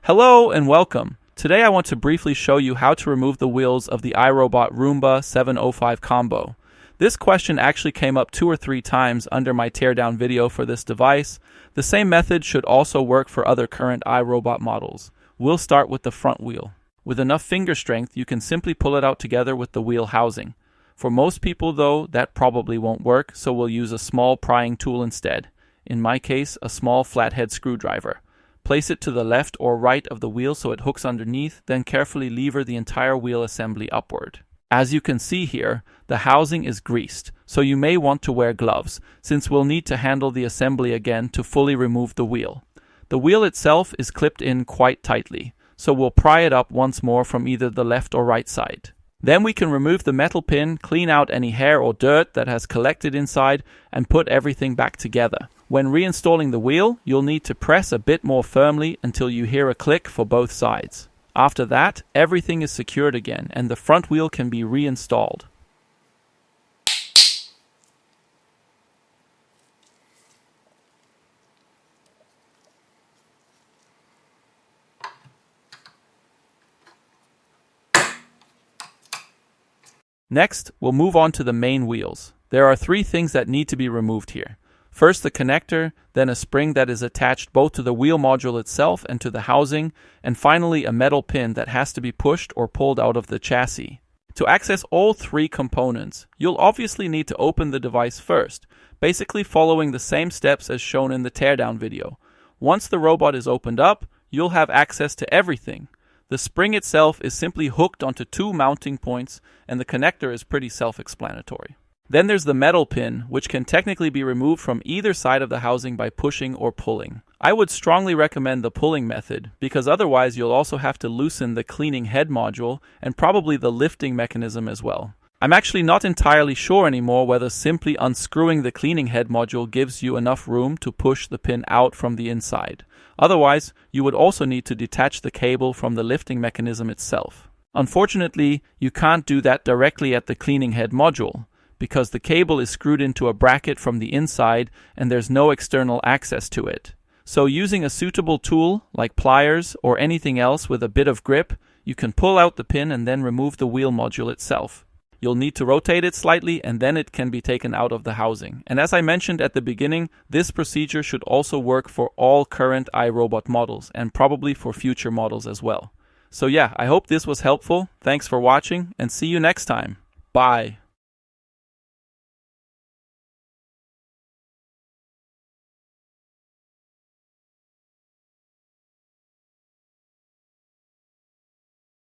Hello and welcome. Today I want to briefly show you how to remove the wheels of the iRobot Roomba 705 combo. This question actually came up 2 or 3 times under my teardown video for this device. The same method should also work for other current iRobot models. We'll start with the front wheel. With enough finger strength, you can simply pull it out together with the wheel housing. For most people though, that probably won't work, so we'll use a small prying tool instead. In my case, a small flathead screwdriver. Place it to the left or right of the wheel so it hooks underneath, then carefully lever the entire wheel assembly upward. As you can see here, the housing is greased, so you may want to wear gloves, since we'll need to handle the assembly again to fully remove the wheel. The wheel itself is clipped in quite tightly, so we'll pry it up once more from either the left or right side. Then we can remove the metal pin, clean out any hair or dirt that has collected inside, and put everything back together. When reinstalling the wheel, you'll need to press a bit more firmly until you hear a click for both sides. After that, everything is secured again, and the front wheel can be reinstalled. Next, we'll move on to the main wheels. There are 3 things that need to be removed here. First the connector, then a spring that is attached both to the wheel module itself and to the housing, and finally a metal pin that has to be pushed or pulled out of the chassis. To access all 3 components, you'll obviously need to open the device first, basically following the same steps as shown in the teardown video. Once the robot is opened up, you'll have access to everything. The spring itself is simply hooked onto 2 mounting points, and the connector is pretty self-explanatory. Then there's the metal pin, which can technically be removed from either side of the housing by pushing or pulling. I would strongly recommend the pulling method, because otherwise you'll also have to loosen the cleaning head module and probably the lifting mechanism as well. I'm actually not entirely sure anymore whether simply unscrewing the cleaning head module gives you enough room to push the pin out from the inside. Otherwise, you would also need to detach the cable from the lifting mechanism itself. Unfortunately, you can't do that directly at the cleaning head module, because the cable is screwed into a bracket from the inside and there's no external access to it. So using a suitable tool, like pliers or anything else with a bit of grip, you can pull out the pin and then remove the wheel module itself. You'll need to rotate it slightly and then it can be taken out of the housing. And as I mentioned at the beginning, this procedure should also work for all current iRobot models and probably for future models as well. So yeah, I hope this was helpful. Thanks for watching and see you next time. Bye.